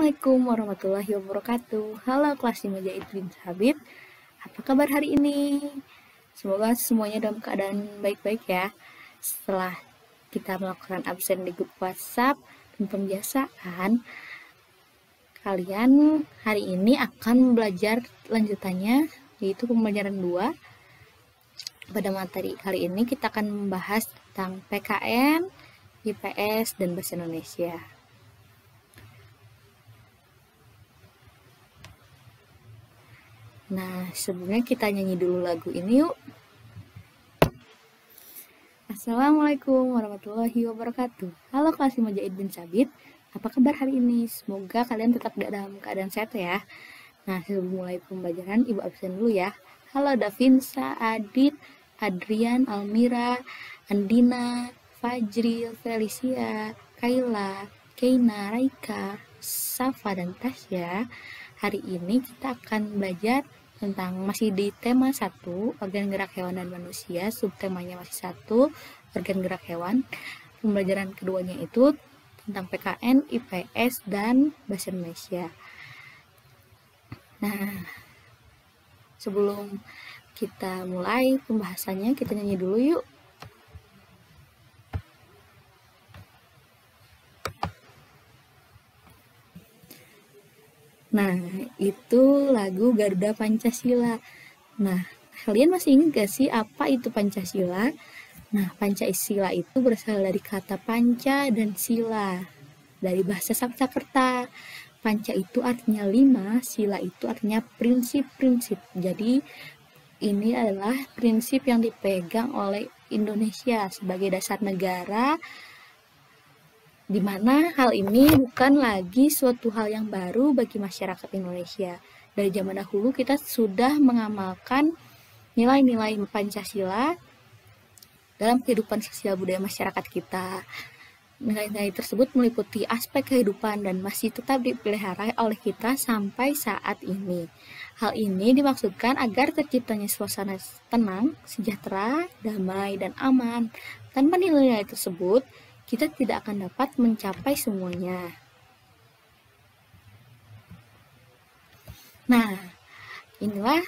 Assalamualaikum warahmatullahi wabarakatuh. Halo kelas 5 Jaid bin Sabit. Apa kabar hari ini? Semoga semuanya dalam keadaan baik-baik ya. Setelah kita melakukan absen di grup WhatsApp dan pembiasaan, kalian hari ini akan belajar lanjutannya, yaitu pembelajaran 2. Pada materi kali ini kita akan membahas tentang PKN, IPS, dan Bahasa Indonesia. Nah, sebelumnya kita nyanyi dulu lagu ini yuk. Assalamualaikum warahmatullahi wabarakatuh. Halo kelas 5 Jaid bin Sabit. Apa kabar hari ini? Semoga kalian tetap dalam keadaan sehat ya. Nah, sebelum mulai pembelajaran, Ibu absen dulu ya. Halo Davinsa, Adit, Adrian, Almira, Andina, Fajril, Felicia, Kayla, Keina, Raika, Safa, dan Tasya. Hari ini kita akan belajar tentang masih di tema 1, organ gerak hewan dan manusia. Subtemanya masih 1, organ gerak hewan. Pembelajaran keduanya itu tentang PKN, IPS, dan Bahasa Indonesia. Nah, sebelum kita mulai pembahasannya, kita nyanyi dulu yuk. Nah, itu lagu Garuda Pancasila. Nah, kalian masih ingat gak sih apa itu Pancasila? Nah, Pancasila itu berasal dari kata panca dan sila, dari bahasa Sanskerta. Panca itu artinya 5, sila itu artinya prinsip-prinsip. Jadi, ini adalah prinsip yang dipegang oleh Indonesia sebagai dasar negara, di mana hal ini bukan lagi suatu hal yang baru bagi masyarakat Indonesia. Dari zaman dahulu kita sudah mengamalkan nilai-nilai Pancasila dalam kehidupan sosial budaya masyarakat kita. Nilai-nilai tersebut meliputi aspek kehidupan dan masih tetap dipelihara oleh kita sampai saat ini. Hal ini dimaksudkan agar terciptanya suasana tenang, sejahtera, damai, dan aman. Tanpa nilai-nilai tersebut, kita tidak akan dapat mencapai semuanya. Nah, inilah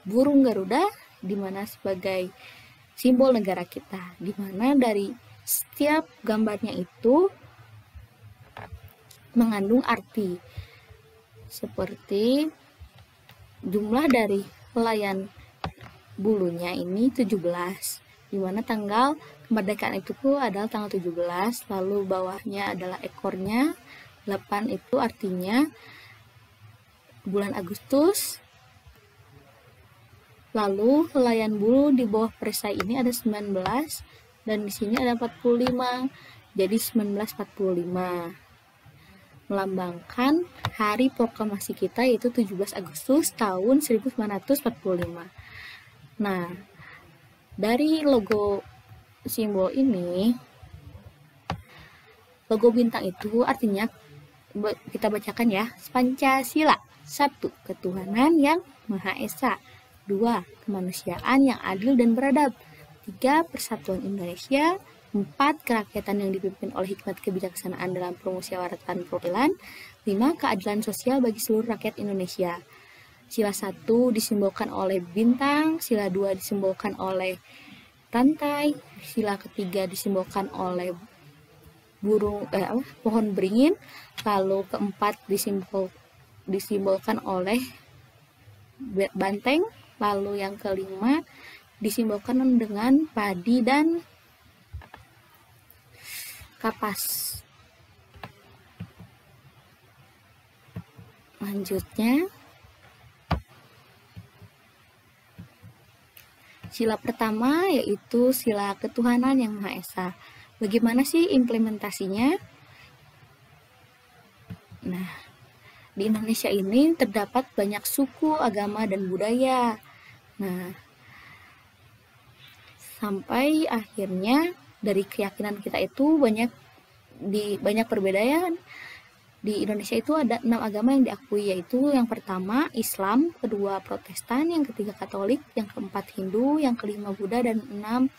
burung Garuda, di mana sebagai simbol negara kita, di mana dari setiap gambarnya itu mengandung arti. Seperti jumlah dari helaian bulunya ini 17, di mana tanggal kemerdekaan itu adalah tanggal 17, lalu bawahnya adalah ekornya 8, itu artinya bulan Agustus. Lalu helaian bulu di bawah perisai ini ada 19 dan di sini ada 45, jadi 1945. Melambangkan hari proklamasi kita, yaitu 17 Agustus tahun 1945. Nah, dari logo simbol ini, logo bintang itu artinya, kita bacakan ya, Pancasila. 1. Ketuhanan yang Maha Esa. 2. Kemanusiaan yang adil dan beradab. 3. Persatuan Indonesia. 4. Kerakyatan yang dipimpin oleh hikmat kebijaksanaan dalam permusyawaratan perwakilan. 5. Keadilan sosial bagi seluruh rakyat Indonesia. Sila 1 disimbolkan oleh bintang, sila 2 disimbolkan oleh rantai, sila ketiga disimbolkan oleh pohon beringin, lalu keempat disimbolkan oleh banteng, lalu yang kelima disimbolkan dengan padi dan kapas. Lanjutnya, sila pertama yaitu sila ketuhanan yang Maha Esa. Bagaimana sih implementasinya? Nah, di Indonesia ini terdapat banyak suku, agama, dan budaya. Nah, sampai akhirnya dari keyakinan kita itu banyak perbedaan. Di Indonesia itu ada 6 agama yang diakui, yaitu yang pertama Islam, kedua Protestan, yang ketiga Katolik, yang keempat Hindu, yang kelima Buddha, dan 6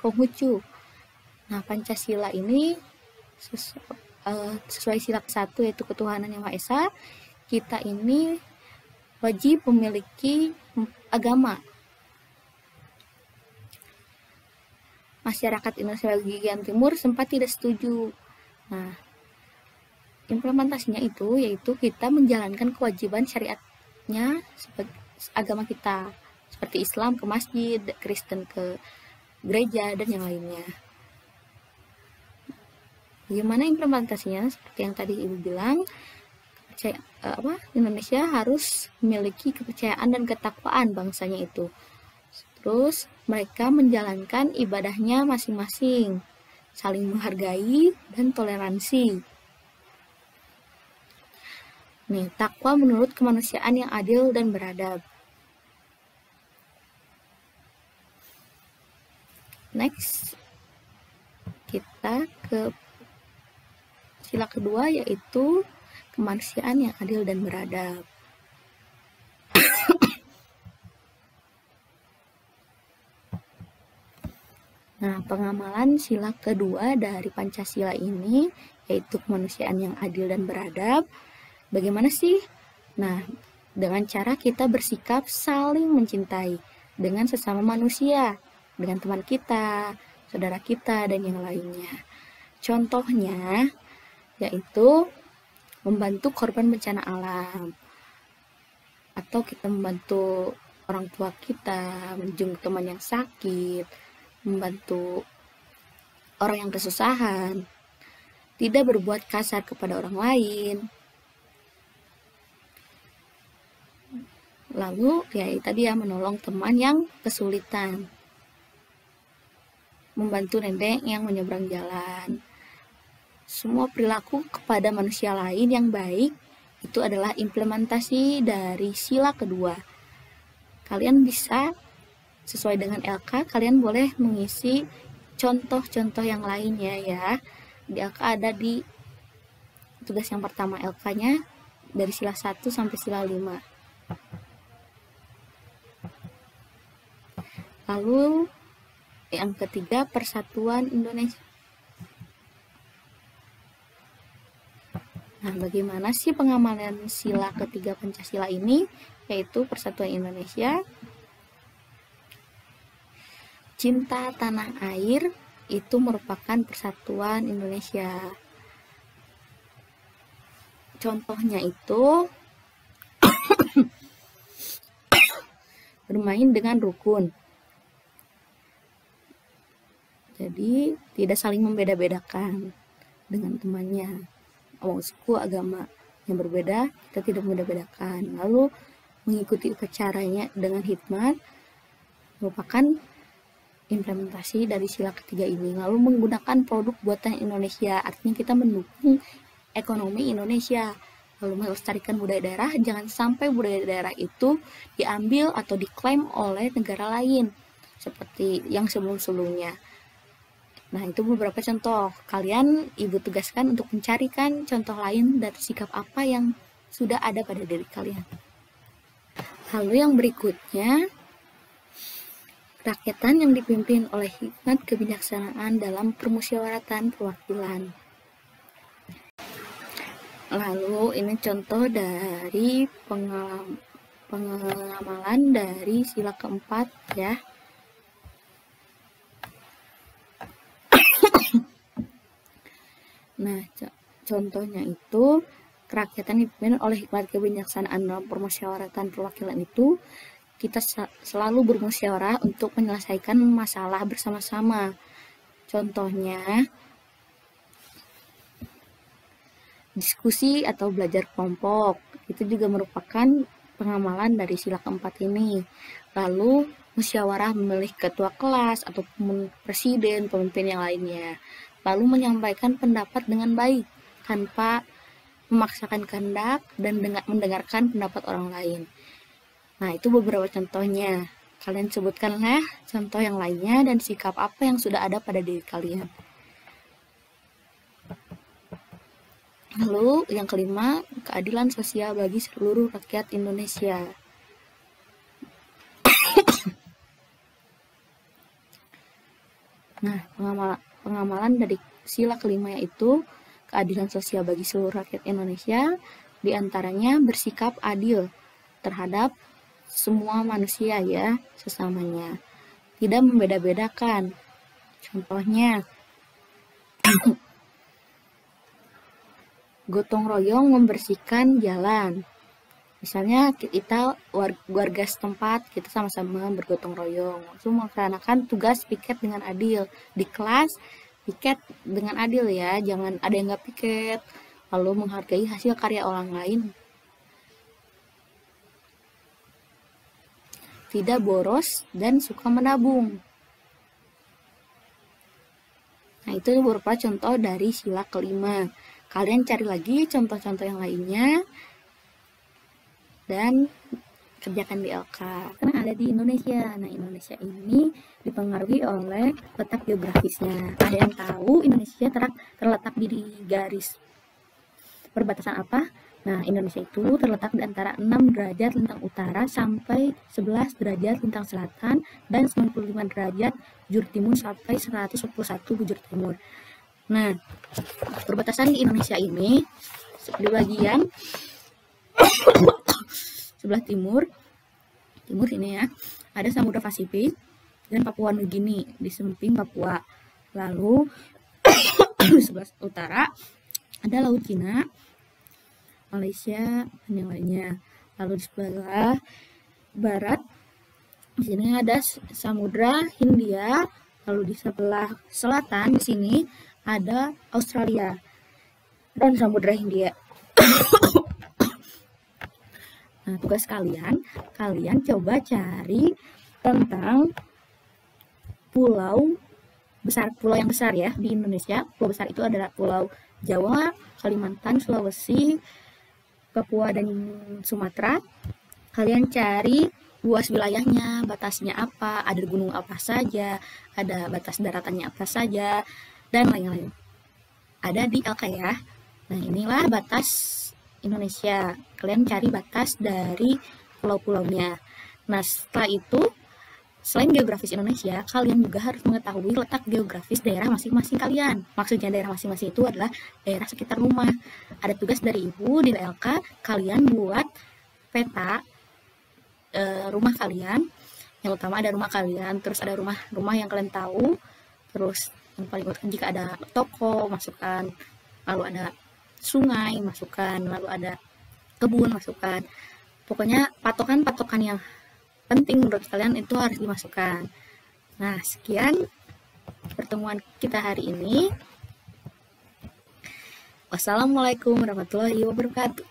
Konghucu. Nah, Pancasila ini sesuai sila ke-1 yaitu ketuhanan yang Maha Esa, kita ini wajib memiliki agama. Masyarakat Indonesia bagian timur sempat tidak setuju. Nah, implementasinya itu yaitu kita menjalankan kewajiban syariatnya sebagai agama kita, seperti Islam ke masjid, Kristen ke gereja, dan yang lainnya. Bagaimana implementasinya? Seperti yang tadi Ibu bilang, Indonesia harus memiliki kepercayaan dan ketakwaan bangsanya itu. Terus mereka menjalankan ibadahnya masing-masing, saling menghargai dan toleransi. Nih, takwa menurut kemanusiaan yang adil dan beradab. Next, kita ke sila kedua yaitu kemanusiaan yang adil dan beradab. Nah, pengamalan sila kedua dari Pancasila ini yaitu kemanusiaan yang adil dan beradab. Bagaimana sih? Nah, dengan cara kita bersikap saling mencintai dengan sesama manusia, dengan teman kita, saudara kita, dan yang lainnya. Contohnya, yaitu membantu korban bencana alam, atau kita membantu orang tua kita, menjenguk teman yang sakit, membantu orang yang kesusahan, tidak berbuat kasar kepada orang lain. Lalu ya tadi ya, menolong teman yang kesulitan, membantu nenek yang menyeberang jalan. Semua perilaku kepada manusia lain yang baik itu adalah implementasi dari sila kedua. Kalian bisa sesuai dengan LK, kalian boleh mengisi contoh-contoh yang lainnya ya. Di LK ada di tugas yang pertama LK-nya dari sila 1 sampai sila 5. Lalu yang ketiga, Persatuan Indonesia. Nah, bagaimana sih pengamalan sila ketiga Pancasila ini? Yaitu Persatuan Indonesia, cinta tanah air itu merupakan persatuan Indonesia. Contohnya itu bermain dengan rukun. Jadi tidak saling membeda-bedakan dengan temannya. Suku agama yang berbeda kita tidak membeda-bedakan. Lalu mengikuti upacaranya dengan hikmat merupakan implementasi dari sila ketiga ini. Lalu menggunakan produk buatan Indonesia, artinya kita mendukung ekonomi Indonesia. Lalu melestarikan budaya daerah, jangan sampai budaya daerah itu diambil atau diklaim oleh negara lain seperti yang sebelum-sebelumnya. Nah, itu beberapa contoh. Kalian Ibu tugaskan untuk mencarikan contoh lain dari sikap apa yang sudah ada pada diri kalian. Lalu yang berikutnya, rakyatan yang dipimpin oleh hikmat kebijaksanaan dalam permusyawaratan perwakilan. Lalu ini contoh dari pengamalan dari sila keempat ya. Nah, contohnya itu kerakyatan dipimpin oleh hikmat kebijaksanaan dalam permusyawaratan perwakilan itu kita selalu bermusyawarah untuk menyelesaikan masalah bersama-sama. Contohnya diskusi atau belajar kelompok itu juga merupakan pengamalan dari sila keempat ini. Lalu musyawarah memilih ketua kelas atau presiden, pemimpin yang lainnya. Lalu menyampaikan pendapat dengan baik tanpa memaksakan kehendak dan mendengarkan pendapat orang lain. Nah, itu beberapa contohnya. Kalian sebutkanlah contoh yang lainnya dan sikap apa yang sudah ada pada diri kalian. Lalu yang kelima, keadilan sosial bagi seluruh rakyat Indonesia. Nah, pengamalan dari sila kelima yaitu keadilan sosial bagi seluruh rakyat Indonesia, diantaranya bersikap adil terhadap semua manusia ya, sesamanya. Tidak membeda-bedakan. Contohnya, gotong royong membersihkan jalan. Misalnya kita warga setempat, kita sama-sama bergotong royong, langsung melaksanakan tugas piket dengan adil. Di kelas, piket dengan adil ya, jangan ada yang nggak piket, lalu menghargai hasil karya orang lain. Tidak boros dan suka menabung. Nah, itu berupa contoh dari sila kelima. Kalian cari lagi contoh-contoh yang lainnya dan kerjakan di LK. Karena ada di Indonesia. Nah, Indonesia ini dipengaruhi oleh letak geografisnya. Ada yang tahu Indonesia terletak di garis perbatasan apa? Nah, Indonesia itu terletak di antara 6 derajat lintang utara sampai 11 derajat lintang selatan dan 95 derajat bujur timur sampai 121 bujur timur. Nah, perbatasan di Indonesia ini di bagian sebelah timur ini ya, ada Samudra Pasifik dan Papua Nugini di samping Papua. Lalu di sebelah utara ada Laut Cina, Malaysia, dan yang lainnya. Lalu di sebelah barat di sini ada Samudra Hindia. Lalu di sebelah selatan di sini ada Australia dan Samudra Hindia. Nah, tugas kalian coba cari tentang pulau yang besar ya di Indonesia. Pulau besar itu adalah Pulau Jawa, Kalimantan, Sulawesi, Papua, dan Sumatera. Kalian cari luas wilayahnya, batasnya apa, ada gunung apa saja, ada batas daratannya apa saja, dan lain-lain. Ada di LK ya. Nah, inilah batas Indonesia. Kalian cari batas dari pulau-pulaunya. Nah, setelah itu, selain geografis Indonesia, kalian juga harus mengetahui letak geografis daerah masing-masing kalian. Maksudnya daerah masing-masing itu adalah daerah sekitar rumah. Ada tugas dari ibu di LK, kalian buat peta rumah kalian. Yang utama ada rumah kalian, terus ada rumah yang kalian tahu, terus yang paling utama jika ada toko, masukkan, lalu ada sungai, masukkan, lalu ada kebun, masukkan. Pokoknya patokan-patokan yang penting menurut kalian itu harus dimasukkan. Nah, sekian pertemuan kita hari ini. Wassalamualaikum warahmatullahi wabarakatuh.